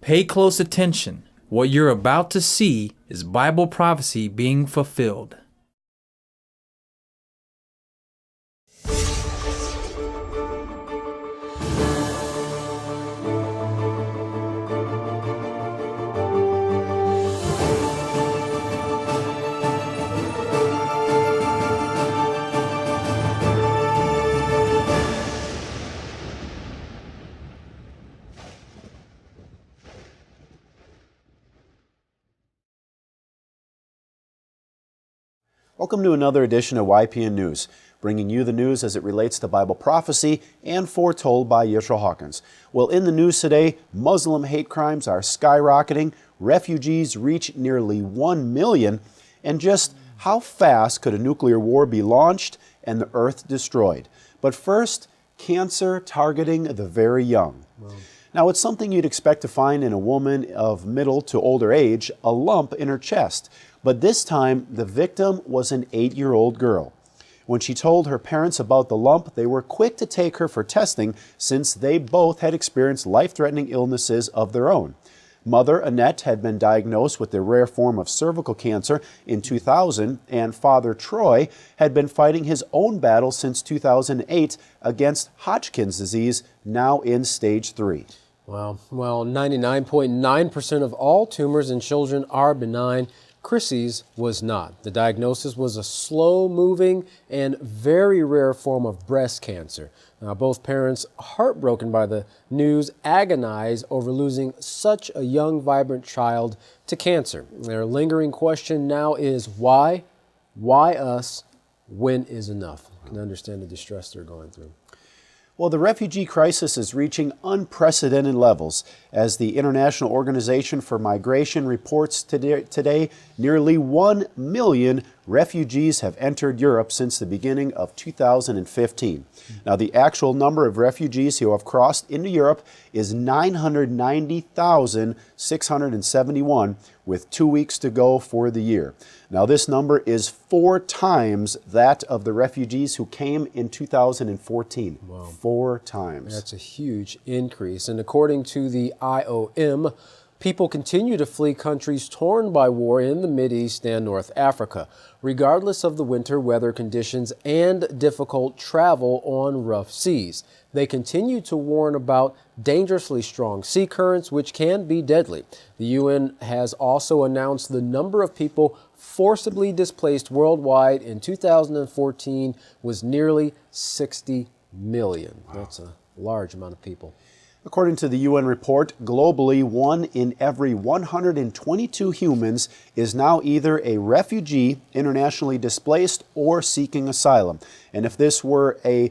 Pay close attention. What you're about to see is Bible prophecy being fulfilled. Welcome to another edition of YPN News, bringing you the news as it relates to Bible prophecy and foretold by Yeshua Hawkins. Well, in the news today, Muslim hate crimes are skyrocketing, refugees reach nearly 1 million, and just how fast could a nuclear war be launched and the earth destroyed? But first, cancer targeting the very young. Wow. Now, it's something you'd expect to find in a woman of middle to older age, a lump in her chest. But this time, the victim was an 8-year-old girl. When she told her parents about the lump, they were quick to take her for testing since they both had experienced life-threatening illnesses of their own. Mother Annette had been diagnosed with the rare form of cervical cancer in 2000, and father Troy had been fighting his own battle since 2008 against Hodgkin's disease, now in stage 3. Well, 99.9% of all tumors in children are benign. Cruse's was not. The diagnosis was a slow-moving and very rare form of breast cancer. Now, both parents, heartbroken by the news, agonize over losing such a young, vibrant child to cancer. Their lingering question now is why? Why us? When is enough? You can understand the distress they're going through. Well, the refugee crisis is reaching unprecedented levels. As the International Organization for Migration reports today, nearly 1 million refugees have entered Europe since the beginning of 2015. Now, the actual number of refugees who have crossed into Europe is 990,671, with 2 weeks to go for the year. Now, this number is 4 times that of the refugees who came in 2014. Wow. 4 times. That's a huge increase. And according to the IOM, people continue to flee countries torn by war in the Mideast and North Africa, regardless of the winter weather conditions and difficult travel on rough seas. They continue to warn about dangerously strong sea currents, which can be deadly. The UN has also announced the number of people forcibly displaced worldwide in 2014 was nearly 60 million. Wow. That's a large amount of people. According to the UN report, globally, 1 in every 122 humans is now either a refugee, internationally displaced, or seeking asylum. And if this were the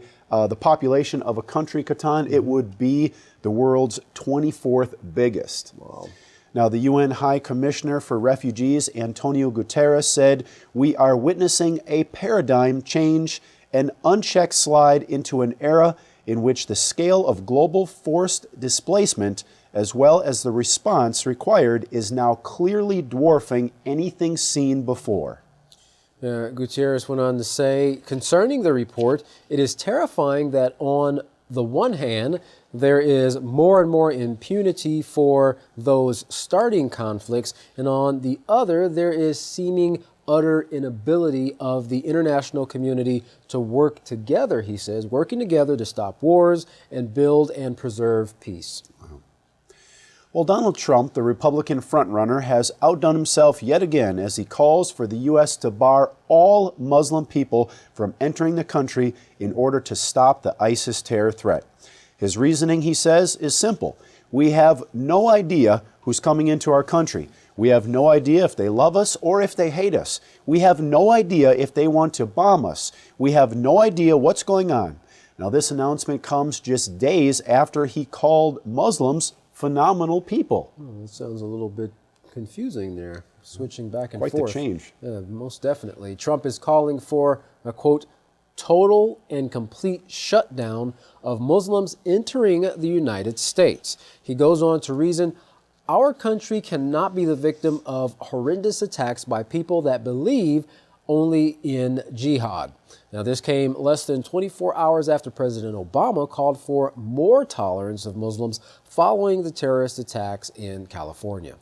population of a country, Catan, it would be the world's 24th biggest. Wow. Now, the UN High Commissioner for Refugees, Antonio Guterres, said, "We are witnessing a paradigm change, an unchecked slide into an era in which the scale of global forced displacement, as well as the response required, is now clearly dwarfing anything seen before." Guterres went on to say, concerning the report, it is terrifying that on the one hand, there is more and more impunity for those starting conflicts, and on the other, there is seeming utter inability of the international community to work together, he says, working together to stop wars and build and preserve peace. Wow. Well, Donald Trump, the Republican frontrunner, has outdone himself yet again as he calls for the U.S. to bar all Muslim people from entering the country in order to stop the ISIS terror threat. His reasoning, he says, is simple. We have no idea who's coming into our country. We have no idea if they love us or if they hate us. We have no idea if they want to bomb us. We have no idea what's going on. Now, this announcement comes just days after he called Muslims phenomenal people. That sounds a little bit confusing there, switching back and forth. Quite the change. Yeah, most definitely. Trump is calling for a, quote, total and complete shutdown of Muslims entering the United States. He goes on to reason, our country cannot be the victim of horrendous attacks by people that believe only in jihad. Now, this came less than 24 hours after President Obama called for more tolerance of Muslims following the terrorist attacks in California.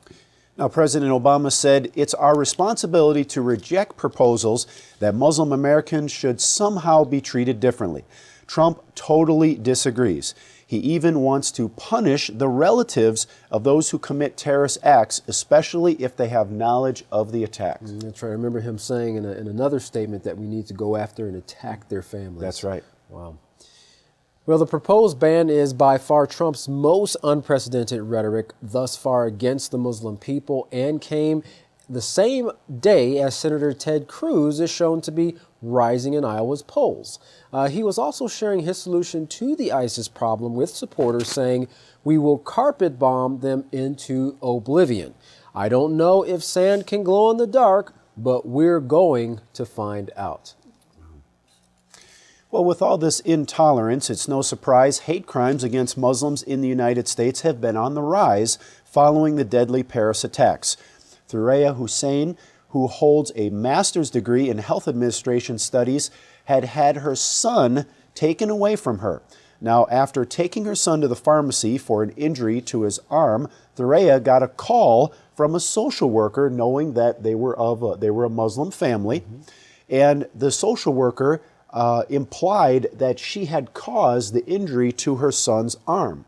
Now, President Obama said it's our responsibility to reject proposals that Muslim Americans should somehow be treated differently. Trump totally disagrees. He even wants to punish the relatives of those who commit terrorist acts, especially if they have knowledge of the attacks. That's right. I remember him saying in another statement that we need to go after and attack their families. That's right. Wow. Well, the proposed ban is by far Trump's most unprecedented rhetoric thus far against the Muslim people, and came the same day as Senator Ted Cruz is shown to be rising in Iowa's polls. He was also sharing his solution to the ISIS problem with supporters, saying, "We will carpet bomb them into oblivion. I don't know if sand can glow in the dark, but we're going to find out." Well, with all this intolerance, it's no surprise hate crimes against Muslims in the United States have been on the rise following the deadly Paris attacks. Thuraya Hussein, who holds a master's degree in health administration studies, had her son taken away from her. Now, after taking her son to the pharmacy for an injury to his arm, Thuraya got a call from a social worker knowing that they were a Muslim family, and the social worker implied that she had caused the injury to her son's arm.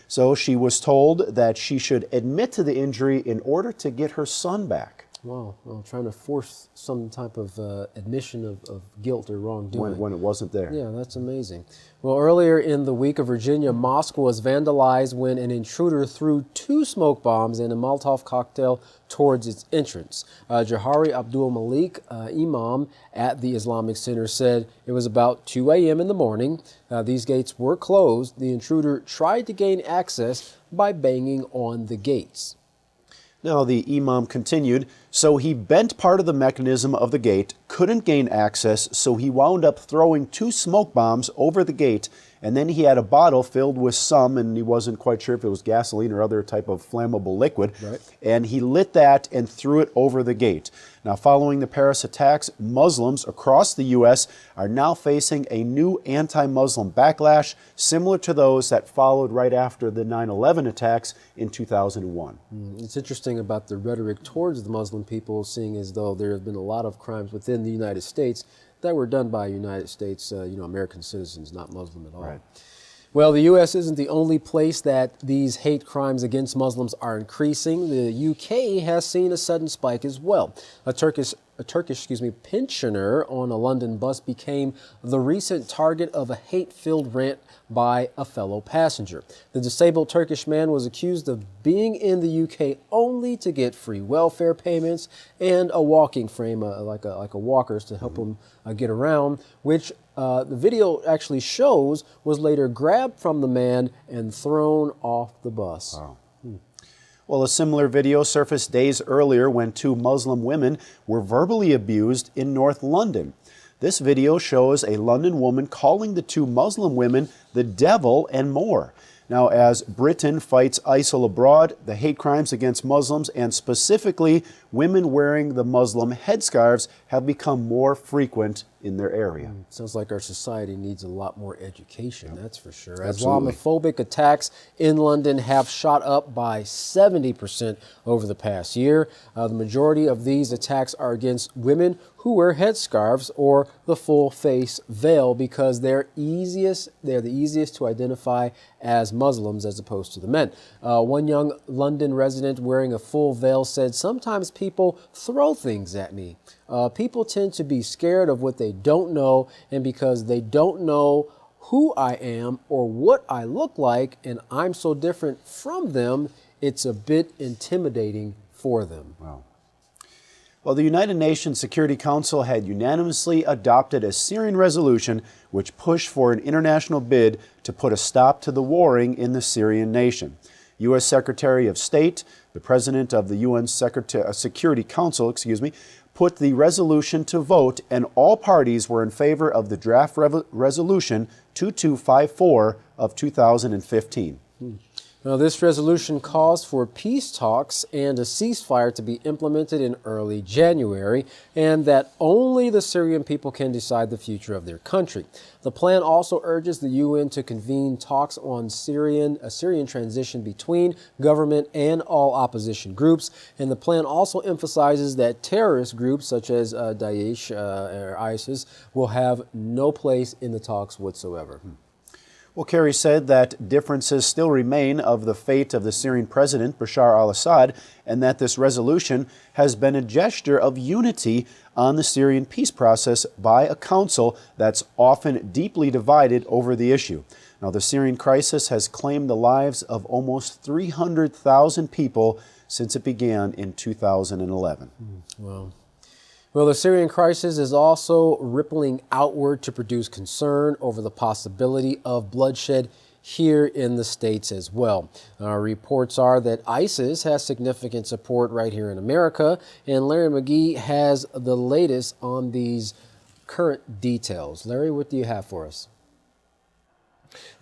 So she was told that she should admit to the injury in order to get her son back. Wow. Well, trying to force some type of admission of guilt or wrongdoing. When it wasn't there. Yeah, that's amazing. Well, earlier in the week, a Virginia mosque was vandalized when an intruder threw 2 smoke bombs and a Molotov cocktail towards its entrance. Jahari Abdul Malik, imam at the Islamic Center, said it was about 2 a.m. in the morning. These gates were closed. The intruder tried to gain access by banging on the gates. Now, the imam continued, so he bent part of the mechanism of the gate, couldn't gain access, so he wound up throwing 2 smoke bombs over the gate, and then he had a bottle filled with some, and he wasn't quite sure if it was gasoline or other type of flammable liquid, and he lit that and threw it over the gate. Now, following the Paris attacks, Muslims across the U.S. are now facing a new anti-Muslim backlash, similar to those that followed right after the 9/11 attacks in 2001. It's interesting about the rhetoric towards the Muslim people, seeing as though there have been a lot of crimes within the United States that were done by United States, American citizens, not Muslim at all. Right. Well, the U.S. isn't the only place that these hate crimes against Muslims are increasing. The U.K. has seen a sudden spike as well. A Turkish pensioner on a London bus became the recent target of a hate-filled rant by a fellow passenger. The disabled Turkish man was accused of being in the UK only to get free welfare payments and a walking frame, like a walkers to help him get around, which the video actually shows was later grabbed from the man and thrown off the bus. Wow. Well, a similar video surfaced days earlier when 2 Muslim women were verbally abused in North London. This video shows a London woman calling the 2 Muslim women the devil and more. Now, as Britain fights ISIL abroad, the hate crimes against Muslims, and specifically women wearing the Muslim headscarves, have become more frequent in their area. Sounds like our society needs a lot more education, that's for sure. Absolutely. Islamophobic attacks in London have shot up by 70% over the past year. The majority of these attacks are against women who wear headscarves or the full face veil because they're the easiest to identify as Muslims as opposed to the men. One young London resident wearing a full veil said, "Sometimes people throw things at me. People tend to be scared of what they don't know, and because they don't know who I am or what I look like, and I'm so different from them, it's a bit intimidating for them." Wow. Well, the United Nations Security Council had unanimously adopted a Syrian resolution which pushed for an international bid to put a stop to the warring in the Syrian nation. U.S. Secretary of State, the President of the UN Security Council, put the resolution to vote, and all parties were in favor of the draft resolution 2254 of 2015. Now, this resolution calls for peace talks and a ceasefire to be implemented in early January, and that only the Syrian people can decide the future of their country. The plan also urges the UN to convene talks on a Syrian transition between government and all opposition groups. And the plan also emphasizes that terrorist groups such as Daesh or ISIS will have no place in the talks whatsoever. Well, Kerry said that differences still remain of the fate of the Syrian president, Bashar al-Assad, and that this resolution has been a gesture of unity on the Syrian peace process by a council that's often deeply divided over the issue. Now, the Syrian crisis has claimed the lives of almost 300,000 people since it began in 2011. Wow. Well, the Syrian crisis is also rippling outward to produce concern over the possibility of bloodshed here in the States as well. Reports are that ISIS has significant support right here in America, and Larry McGee has the latest on these current details. Larry, what do you have for us?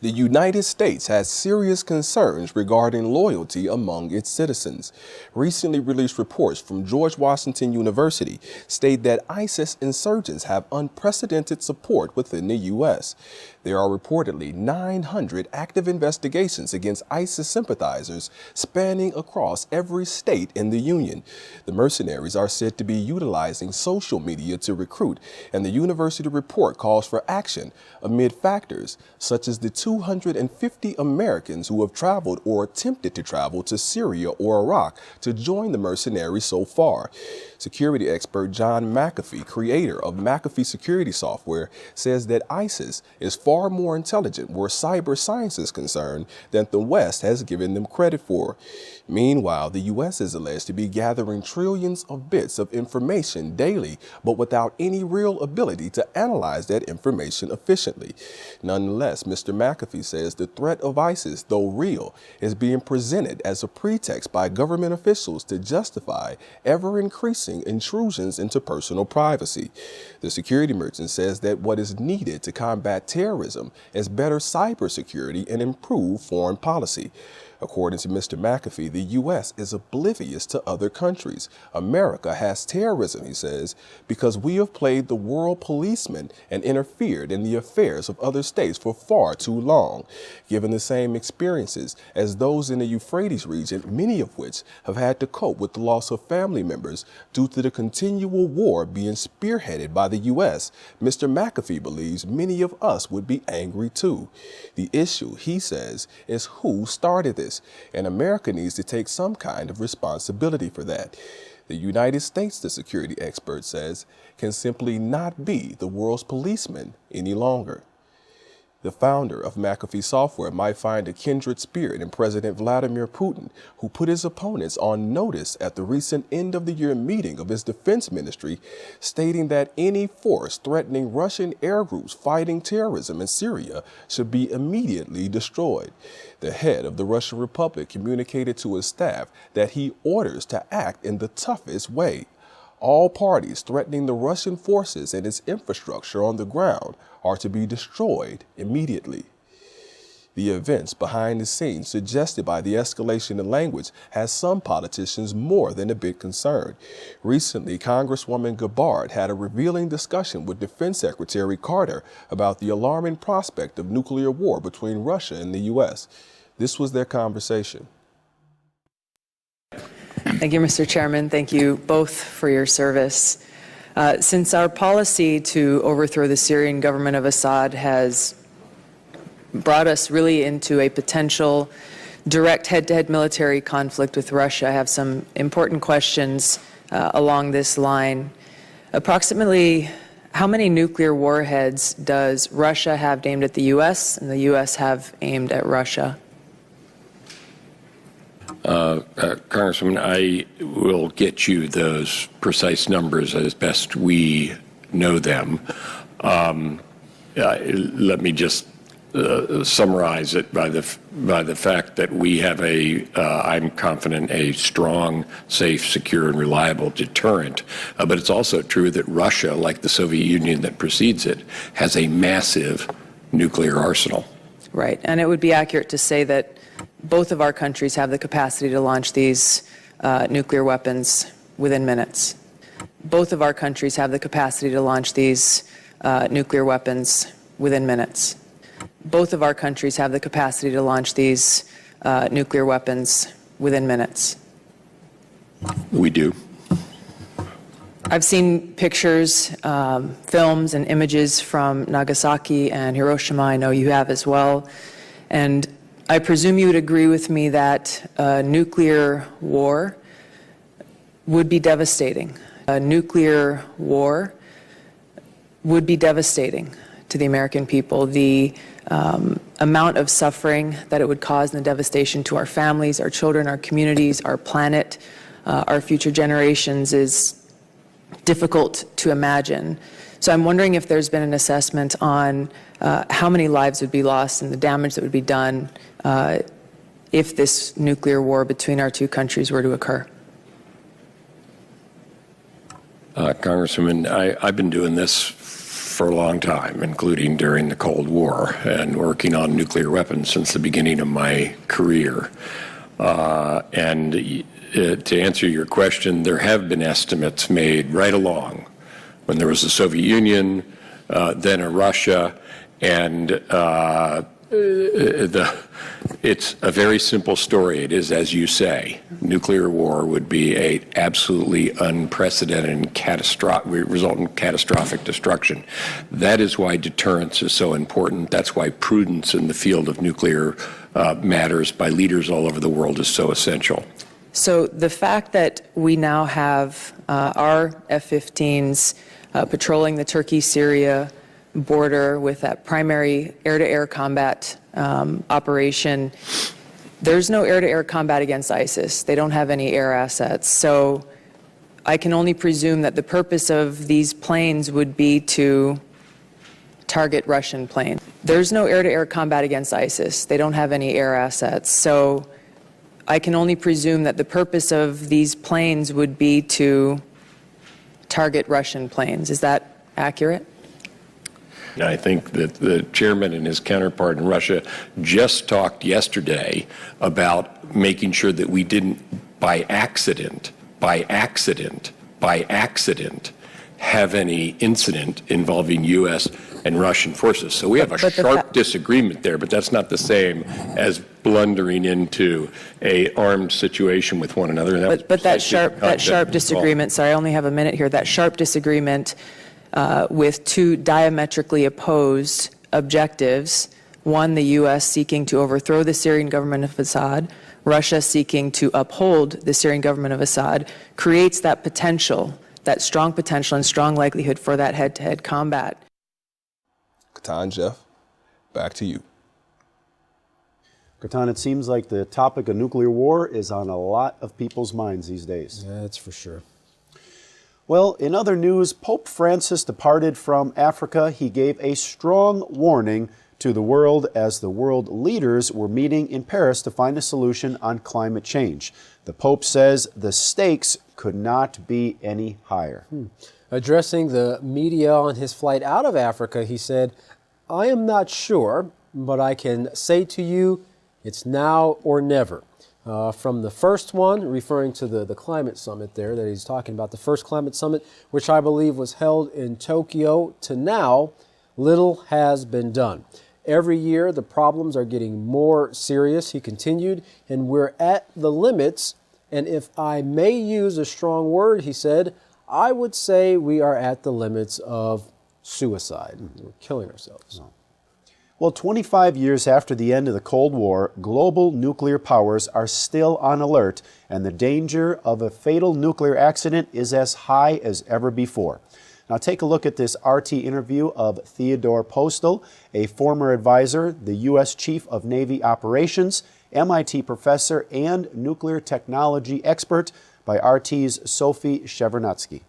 The United States has serious concerns regarding loyalty among its citizens. Recently released reports from George Washington University state that ISIS insurgents have unprecedented support within the U.S. There are reportedly 900 active investigations against ISIS sympathizers spanning across every state in the Union. The mercenaries are said to be utilizing social media to recruit, and the university report calls for action amid factors such as the 250 Americans who have traveled or attempted to travel to Syria or Iraq to join the mercenaries so far. Security expert John McAfee, creator of McAfee security software, says that ISIS is far more intelligent where cyber science is concerned than the West has given them credit for. Meanwhile, the U.S. is alleged to be gathering trillions of bits of information daily, but without any real ability to analyze that information efficiently. Nonetheless, Mr. McAfee says the threat of ISIS, though real, is being presented as a pretext by government officials to justify ever-increasing intrusions into personal privacy. The security merchant says that what is needed to combat terrorism is better cybersecurity and improved foreign policy. According to Mr. McAfee, the U.S. is oblivious to other countries. America has terrorism, he says, because we have played the world policeman and interfered in the affairs of other states for far too long. Given the same experiences as those in the Euphrates region, many of which have had to cope with the loss of family members due to the continual war being spearheaded by the U.S., Mr. McAfee believes many of us would be angry too. The issue, he says, is who started this, and America needs to take some kind of responsibility for that. The United States, the security expert says, can simply not be the world's policeman any longer. The founder of McAfee Software might find a kindred spirit in President Vladimir Putin, who put his opponents on notice at the recent end-of-the-year meeting of his defense ministry, stating that any force threatening Russian air groups fighting terrorism in Syria should be immediately destroyed. The head of the Russian Republic communicated to his staff that he orders to act in the toughest way. All parties threatening the Russian forces and its infrastructure on the ground are to be destroyed immediately. The events behind the scenes suggested by the escalation in language has some politicians more than a bit concerned. Recently, Congresswoman Gabbard had a revealing discussion with Defense Secretary Carter about the alarming prospect of nuclear war between Russia and the U.S. This was their conversation. Thank you, Mr. Chairman. Thank you both for your service. Since our policy to overthrow the Syrian government of Assad has brought us really into a potential direct head-to-head military conflict with Russia, I have some important questions along this line. Approximately how many nuclear warheads does Russia have aimed at the U.S. and the U.S. have aimed at Russia? Congresswoman, I will get you those precise numbers as best we know them. Let me just summarize it by the fact that we have I'm confident, a strong, safe, secure, and reliable deterrent. But it's also true that Russia, like the Soviet Union that precedes it, has a massive nuclear arsenal. Right, and it would be accurate to say that Both of our countries have the capacity to launch these nuclear weapons within minutes. Both of our countries have the capacity to launch these nuclear weapons within minutes. Both of our countries have the capacity to launch these nuclear weapons within minutes. We do. I've seen pictures, films, and images from Nagasaki and Hiroshima. I know you have as well. And I presume you would agree with me that a nuclear war would be devastating. A nuclear war would be devastating to the American people. The amount of suffering that it would cause and the devastation to our families, our children, our communities, our planet, our future generations is difficult to imagine. So I'm wondering if there's been an assessment on how many lives would be lost and the damage that would be done if this nuclear war between our two countries were to occur. Congresswoman, I've been doing this for a long time, including during the Cold War, and working on nuclear weapons since the beginning of my career. To answer your question, there have been estimates made right along when there was the Soviet Union, then a Russia, and it's a very simple story. It is, as you say, nuclear war would be a absolutely unprecedented and result in catastrophic destruction. That is why deterrence is so important. That's why prudence in the field of nuclear matters by leaders all over the world is so essential. So the fact that we now have our F-15s patrolling the Turkey-Syria border with that primary air-to-air combat operation, there's no air-to-air combat against ISIS. They don't have any air assets. So I can only presume that the purpose of these planes would be to target Russian planes. There's no air-to-air combat against ISIS. They don't have any air assets. So I can only presume that the purpose of these planes would be to target Russian planes. Is that accurate? I think that the chairman and his counterpart in Russia just talked yesterday about making sure that we didn't, by accident, have any incident involving U.S. and Russian forces. So we have a sharp disagreement there, but that's not the same as blundering into a armed situation with one another. And but that sharp disagreement, sorry, I only have a minute here, that sharp disagreement with two diametrically opposed objectives, one, the U.S. seeking to overthrow the Syrian government of Assad, Russia seeking to uphold the Syrian government of Assad, creates that potential, that strong potential and strong likelihood for that head-to-head combat. Katan, Jeff, back to you. Katan, it seems like the topic of nuclear war is on a lot of people's minds these days. Yeah, that's for sure. Well, in other news, Pope Francis departed from Africa. He gave a strong warning to the world as the world leaders were meeting in Paris to find a solution on climate change. The Pope says the stakes could not be any higher. Addressing the media on his flight out of Africa, he said, "I am not sure, but I can say to you, it's now or never." From the first one, referring to the climate summit there that he's talking about, the first climate summit, which I believe was held in Tokyo, to now, little has been done. Every year, the problems are getting more serious, he continued, and we're at the limits. And if I may use a strong word, he said, I would say we are at the limits of suicide. We're killing ourselves. Well, 25 years after the end of the Cold War, global nuclear powers are still on alert, and the danger of a fatal nuclear accident is as high as ever before. Now take a look at this RT interview of Theodore Postol, a former advisor, the U.S. Chief of Navy Operations, MIT professor, and nuclear technology expert, by RT's Sophie Shevardnadski.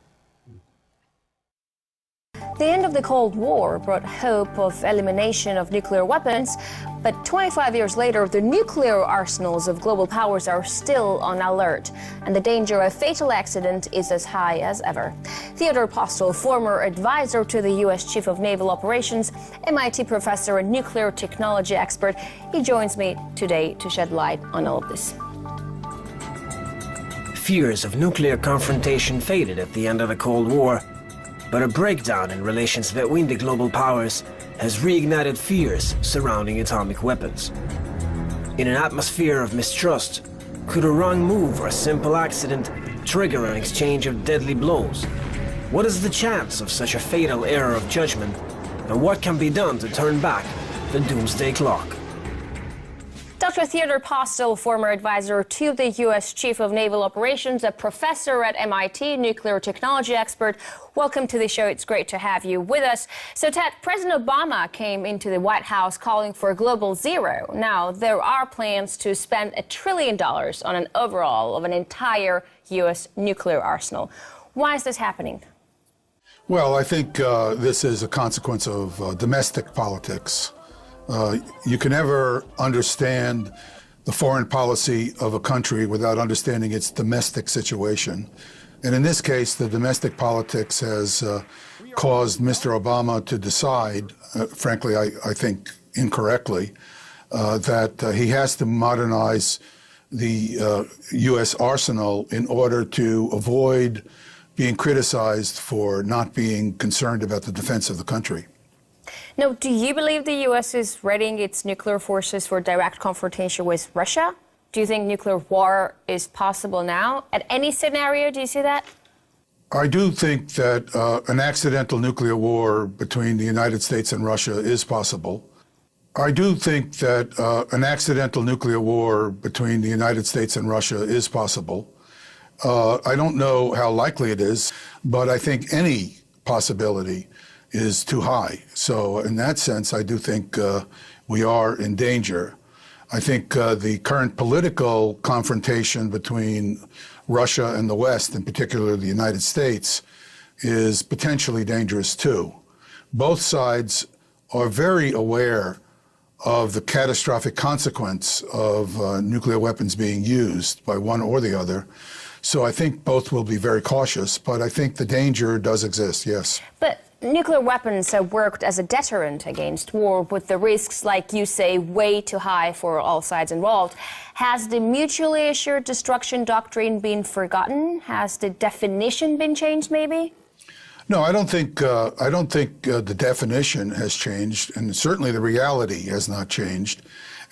The end of the Cold War brought hope of elimination of nuclear weapons, But 25 years later, the nuclear arsenals of global powers are still on alert, and the danger of a fatal accident is as high as ever. Theodore Postol, former advisor to the U.S. Chief of Naval Operations, MIT professor and nuclear technology expert, he joins me today to shed light on all of this. Fears of nuclear confrontation faded at the end of the Cold War, but a breakdown in relations between the global powers has reignited fears surrounding atomic weapons. In an atmosphere of mistrust, could a wrong move or a simple accident trigger an exchange of deadly blows? What is the chance of such a fatal error of judgment, and what can be done to turn back the doomsday clock? Dr. Theodore Postol, former advisor to the U.S. Chief of Naval Operations, a professor at MIT, nuclear technology expert. Welcome to the show. It's great to have you with us. So, Ted, President Obama came into the White House calling for a global zero. Now, there are plans to spend $1 trillion on an overhaul of an entire U.S. nuclear arsenal. Why is this happening? Well, I think this is a consequence of domestic politics. You can never understand the foreign policy of a country without understanding its domestic situation. And in this case, the domestic politics has caused Mr. Obama to decide, frankly, I think incorrectly, that he has to modernize the U.S. arsenal in order to avoid being criticized for not being concerned about the defense of the country. Now, do you believe the U.S. is readying its nuclear forces for direct confrontation with Russia? Do you think nuclear war is possible now? At any scenario, do you see that? I do think that an accidental nuclear war between the United States and Russia is possible. I do think that an accidental nuclear war between the United States and Russia is possible. I don't know how likely it is, but I think any possibility is too high. So in that sense, I do think we are in danger. I think the current political confrontation between Russia and the West, in particular the United States, is potentially dangerous too. Both sides are very aware of the catastrophic consequence of nuclear weapons being used by one or the other. So I think both will be very cautious, but I think the danger does exist, yes. But nuclear weapons have worked as a deterrent against war, with the risks, like you say, way too high for all sides involved. Has the mutually assured destruction doctrine been forgotten? Has the definition been changed, maybe? No, I don't think the definition has changed, and certainly the reality has not changed.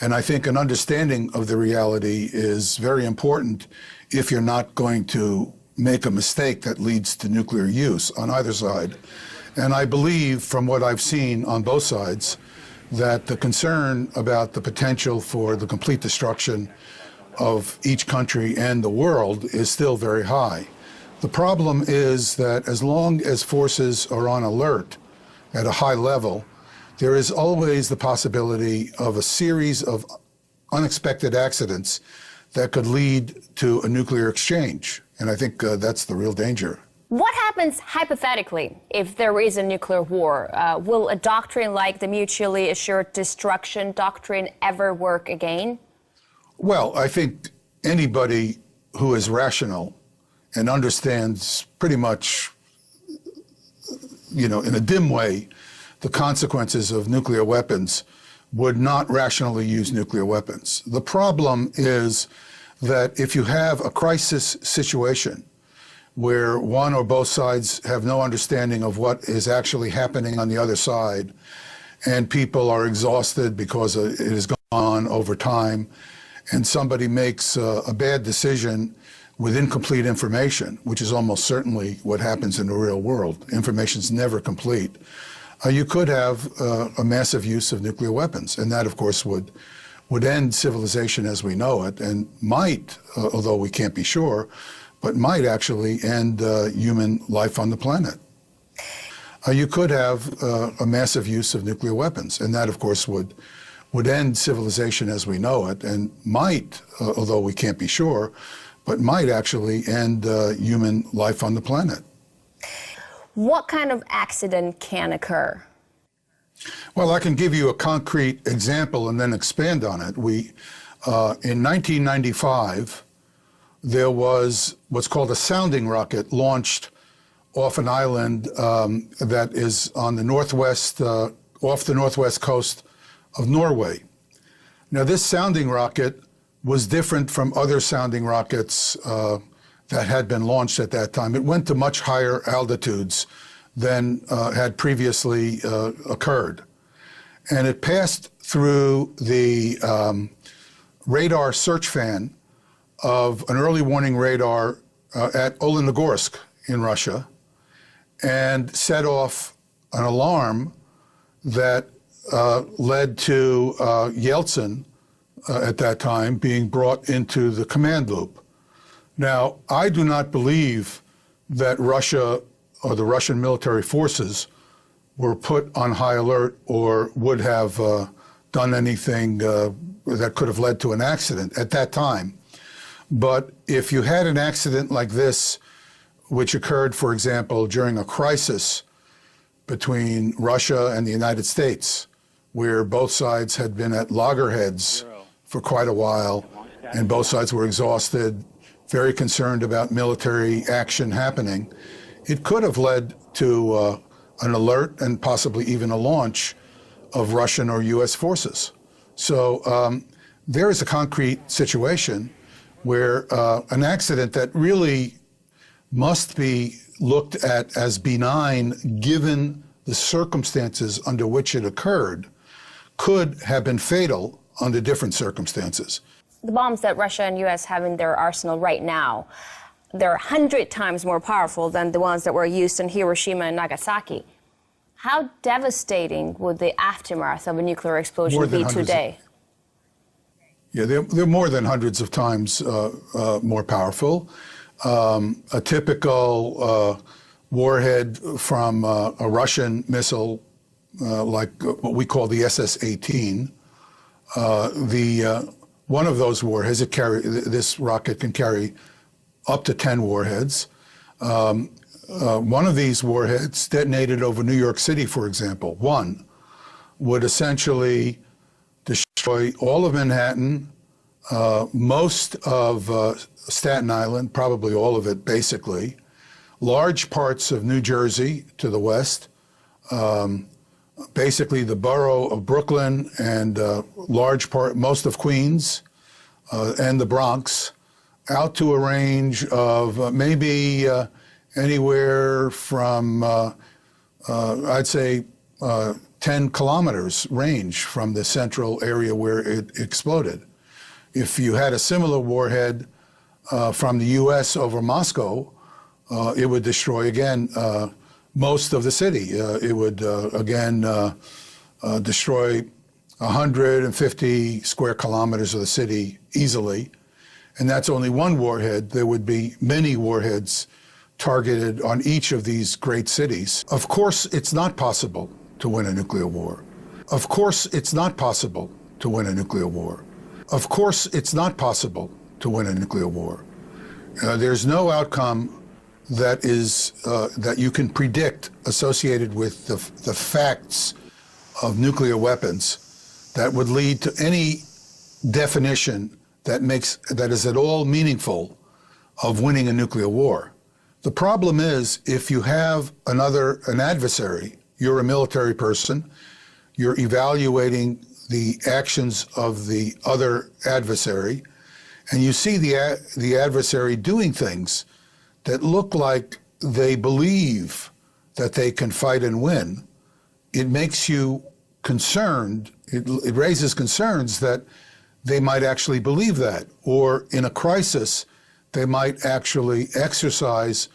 And I think an understanding of the reality is very important if you're not going to make a mistake that leads to nuclear use on either side. And I believe, from what I've seen on both sides, that the concern about the potential for the complete destruction of each country and the world is still very high. The problem is that as long as forces are on alert at a high level, there is always the possibility of a series of unexpected accidents that could lead to a nuclear exchange. And I think that's the real danger. What happens hypothetically if there is a nuclear war? Will a doctrine like the mutually assured destruction doctrine ever work again? Well, I think anybody who is rational and understands pretty much, in a dim way, the consequences of nuclear weapons would not rationally use nuclear weapons. The problem is that if you have a crisis situation where one or both sides have no understanding of what is actually happening on the other side, and people are exhausted because it has gone on over time, and somebody makes a bad decision with incomplete information, which is almost certainly what happens in the real world. Information is never complete. You could have a massive use of nuclear weapons, and that, of course, would end civilization as we know it, and might, although we can't be sure, but might actually end human life on the planet. You could have a massive use of nuclear weapons, and that, of course, would end civilization as we know it, and might, although we can't be sure, but might actually end human life on the planet. What kind of accident can occur? Well, I can give you a concrete example and then expand on it. In 1995, there was what's called a sounding rocket launched off an island that is on the northwest, off the northwest coast of Norway. Now, this sounding rocket was different from other sounding rockets that had been launched at that time. It went to much higher altitudes than had previously occurred. And it passed through the radar search fan of an early warning radar at Olenogorsk in Russia and set off an alarm that led to Yeltsin at that time being brought into the command loop. Now, I do not believe that Russia or the Russian military forces were put on high alert or would have done anything that could have led to an accident at that time. But if you had an accident like this, which occurred, for example, during a crisis between Russia and the United States, where both sides had been at loggerheads for quite a while, and both sides were exhausted, very concerned about military action happening, it could have led to an alert and possibly even a launch of Russian or U.S. forces. So there is a concrete situation where an accident that really must be looked at as benign given the circumstances under which it occurred could have been fatal under different circumstances. The bombs that Russia and U.S. have in their arsenal right now, they're 100 times more powerful than the ones that were used in Hiroshima and Nagasaki. How devastating would the aftermath of a nuclear explosion be today? Yeah, they're more than hundreds of times more powerful. A typical warhead from a Russian missile, like what we call the SS-18, one of those warheads, this rocket can carry up to 10 warheads. One of these warheads detonated over New York City, for example, would essentially destroy all of Manhattan, most of Staten Island, probably all of it basically, large parts of New Jersey to the west, basically the borough of Brooklyn and most of Queens and the Bronx, out to a range of maybe anywhere from, I'd say, 10 kilometers range from the central area where it exploded. If you had a similar warhead from the U.S. over Moscow, it would destroy, again, most of the city. It would, again, destroy 150 square kilometers of the city easily. And that's only one warhead. There would be many warheads targeted on each of these great cities. Of course, it's not possible to win a nuclear war. Of course, it's not possible to win a nuclear war. Of course, it's not possible to win a nuclear war. There's no outcome that you can predict associated with the facts of nuclear weapons that would lead to any definition that is at all meaningful of winning a nuclear war. The problem is, if you have an adversary, you're a military person, you're evaluating the actions of the other adversary, and you see the adversary doing things that look like they believe that they can fight and win, it makes you concerned. It raises concerns that they might actually believe that, or in a crisis, they might actually exercise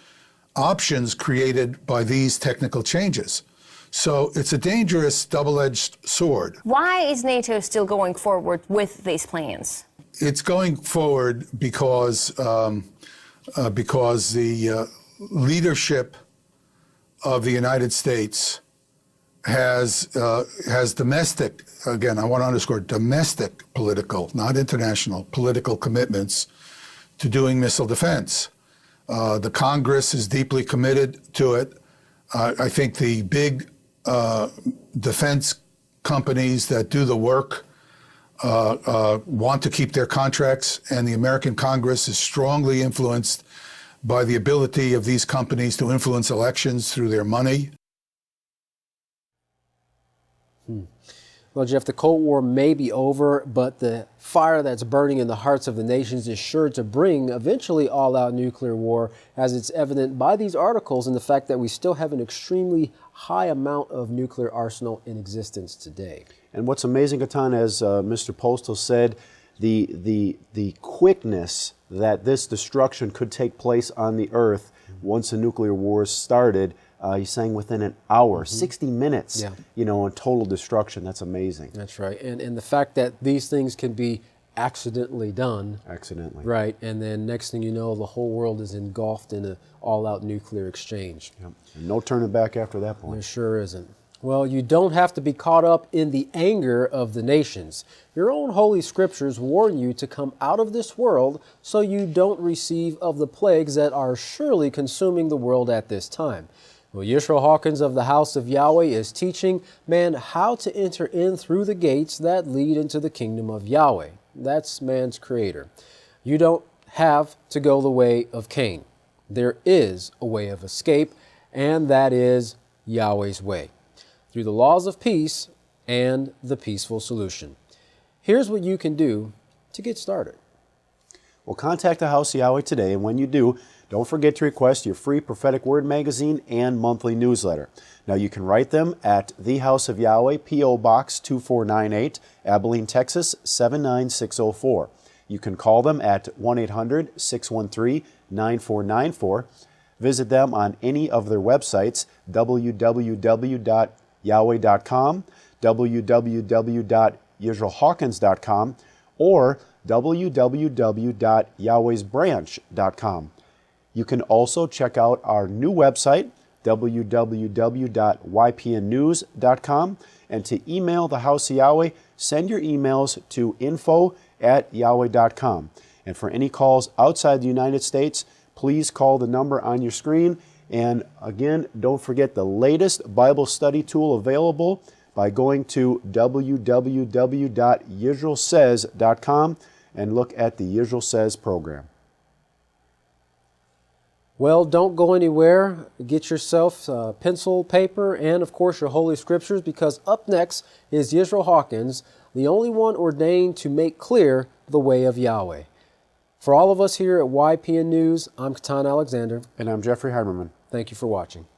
options created by these technical changes. So it's a dangerous double-edged sword. Why is NATO still going forward with these plans? It's going forward because the leadership of the United States has domestic, again, I want to underscore domestic political, not international, political commitments to doing missile defense. The Congress is deeply committed to it. I think the big defense companies that do the work want to keep their contracts, and the American Congress is strongly influenced by the ability of these companies to influence elections through their money. Well, Jeff, the Cold War may be over, but the fire that's burning in the hearts of the nations is sure to bring eventually all-out nuclear war, as it's evident by these articles and the fact that we still have an extremely high amount of nuclear arsenal in existence today. And what's amazing, Gatan, as Mr. Postol said, the quickness that this destruction could take place on the earth once the nuclear wars started. He's saying within an hour, 60 minutes, you know, in total destruction. That's amazing. That's right. And the fact that these things can be accidentally done. Accidentally. Right. And then next thing you know, the whole world is engulfed in an all-out nuclear exchange. Yep. And no turning back after that point. There sure isn't. Well, you don't have to be caught up in the anger of the nations. Your own holy scriptures warn you to come out of this world so you don't receive of the plagues that are surely consuming the world at this time. Well, Yisrael Hawkins of the House of Yahweh is teaching man how to enter in through the gates that lead into the kingdom of Yahweh. That's man's creator. You don't have to go the way of Cain. There is a way of escape, and that is Yahweh's way, through the laws of peace and the peaceful solution. Here's what you can do to get started. Well, contact the House of Yahweh today, and when you do, don't forget to request your free Prophetic Word magazine and monthly newsletter. Now, you can write them at The House of Yahweh, P.O. Box 2498, Abilene, Texas 79604. You can call them at 1-800-613-9494. Visit them on any of their websites, www.yahweh.com, www.yisraelhawkins.com, or www.yahwehsbranch.com. You can also check out our new website, www.ypnnews.com, and to email the House of Yahweh, send your emails to info@yahweh.com. And for any calls outside the United States, please call the number on your screen. And again, don't forget the latest Bible study tool available by going to www.yisraelsays.com and look at the Yisrael Says program. Well, don't go anywhere. Get yourself pencil, paper, and of course your Holy Scriptures, because up next is Yisrael Hawkins, the only one ordained to make clear the way of Yahweh. For all of us here at YPN News, I'm Katan Alexander. And I'm Jeffrey Heimerman. Thank you for watching.